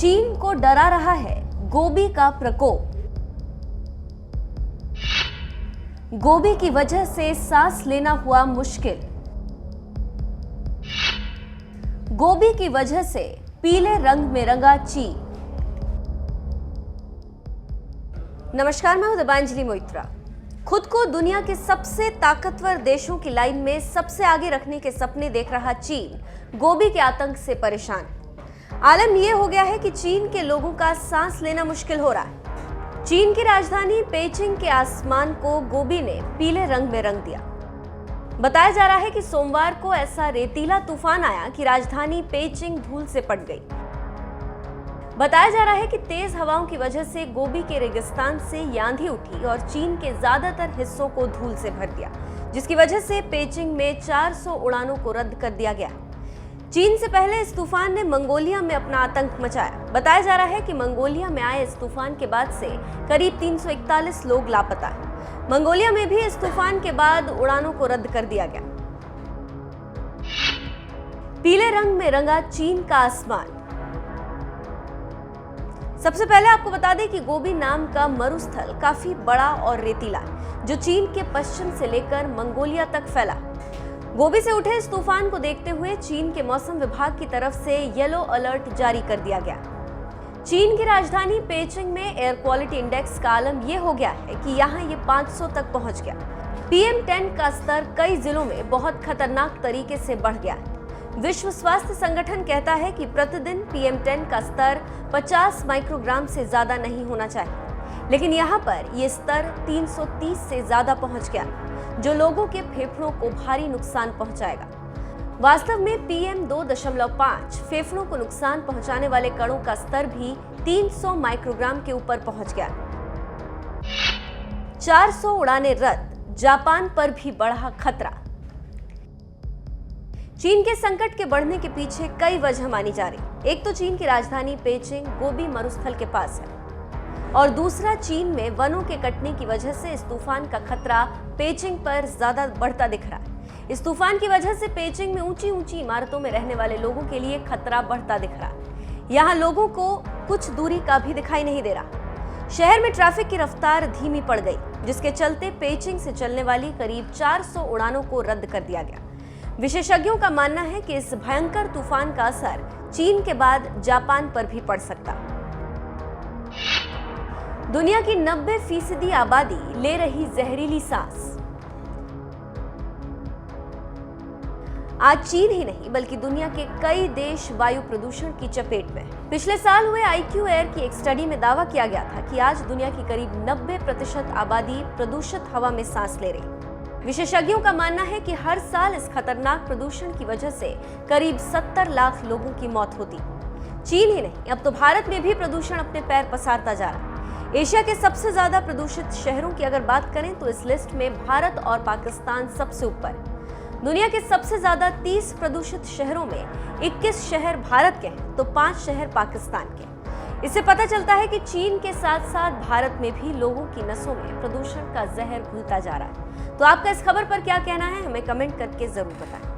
चीन को डरा रहा है गोभी का प्रकोप। गोभी की वजह से सांस लेना हुआ मुश्किल। गोभी की वजह से पीले रंग में रंगा चीन। नमस्कार, मैं हूं दीपांजलि मोइत्रा। खुद को दुनिया के सबसे ताकतवर देशों की लाइन में सबसे आगे रखने के सपने देख रहा चीन गोभी के आतंक से परेशान है। आलम यह हो गया है कि चीन के लोगों का सांस लेना मुश्किल हो रहा है। चीन की राजधानी पेइचिंग के आसमान को गोभी ने पीले रंग में रंग दिया। बताया जा रहा है कि सोमवार को ऐसा रेतीला तूफान आया कि राजधानी पेइचिंग धूल से पट गई। बताया जा रहा है कि तेज हवाओं की वजह से गोभी के रेगिस्तान से आंधी उठी और चीन के ज्यादातर हिस्सों को धूल से भर दिया, जिसकी वजह से पेइचिंग में 400 उड़ानों को रद्द कर दिया गया। चीन से पहले इस तूफान ने मंगोलिया में अपना आतंक मचाया। बताया जा रहा है कि मंगोलिया में आए इस तूफान के बाद से करीब 341 लोग लापता हैं। मंगोलिया में भी इस तूफान के बाद उड़ानों को रद्द कर दिया गया। पीले रंग में रंगा चीन का आसमान। सबसे पहले आपको बता दें कि गोभी नाम का मरुस्थल काफी बड़ा और रेतीला है, जो चीन के पश्चिम से लेकर मंगोलिया तक फैला। गोभी से उठे इस तूफान को देखते हुए चीन के मौसम विभाग की तरफ से येलो अलर्ट जारी कर दिया गया। चीन की राजधानी पेइचिंग में एयर क्वालिटी इंडेक्स का आलम यह हो गया है कि यहाँ ये 500 तक पहुंच गया। PM10 का स्तर कई जिलों में बहुत खतरनाक तरीके से बढ़ गया है। विश्व स्वास्थ्य संगठन कहता है कि प्रतिदिन PM10 का स्तर 50 माइक्रोग्राम से ज्यादा नहीं होना चाहिए, लेकिन यहाँ पर यह स्तर 330 से ज्यादा पहुंच गया, जो लोगों के फेफड़ों को भारी नुकसान पहुंचाएगा। वास्तव में PM2.5 फेफड़ों को नुकसान पहुंचाने वाले कणों का स्तर भी 300 माइक्रोग्राम के ऊपर पहुंच गया। 400 उड़ानें रद्द, जापान पर भी बढ़ा खतरा। चीन के संकट के बढ़ने के पीछे कई वजह मानी जा रही। एक तो चीन की राजधानी पेइचिंग गोभी मरुस्थल के पास है, और दूसरा चीन में वनों के कटने की वजह से इस तूफान का खतरा पेइचिंग पर ज्यादा बढ़ता दिख रहा है। इस तूफान की वजह से पेइचिंग में ऊंची ऊंची इमारतों में रहने वाले लोगों के लिए खतरा बढ़ता दिख रहा है। यहाँ लोगों को कुछ दूरी का भी दिखाई नहीं दे रहा। शहर में ट्रैफिक की रफ्तार धीमी पड़ गई, जिसके चलते पेइचिंग से चलने वाली करीब 400 उड़ानों को रद्द कर दिया गया। विशेषज्ञों का मानना है कि इस भयंकर तूफान का असर चीन के बाद जापान पर भी पड़ सकता। दुनिया की 90% आबादी ले रही जहरीली सांस। आज चीन ही नहीं बल्कि दुनिया के कई देश वायु प्रदूषण की चपेट में हैं। पिछले साल हुए IQ एयर की एक स्टडी में दावा किया गया था कि आज दुनिया की करीब 90% आबादी प्रदूषित हवा में सांस ले रही। विशेषज्ञों का मानना है कि हर साल इस खतरनाक प्रदूषण की वजह से करीब 70 लाख लोगों की मौत होती। चीन ही नहीं, अब तो भारत में भी प्रदूषण अपने पैर पसारता जा रहा है। एशिया के सबसे ज्यादा प्रदूषित शहरों की अगर बात करें तो इस लिस्ट में भारत और पाकिस्तान सबसे ऊपर। दुनिया के सबसे ज्यादा 30 प्रदूषित शहरों में 21 शहर भारत के हैं तो 5 शहर पाकिस्तान के। इससे पता चलता है कि चीन के साथ साथ भारत में भी लोगों की नसों में प्रदूषण का जहर घुलता जा रहा है। तो आपका इस खबर पर क्या कहना है, हमें कमेंट करके जरूर बताएं।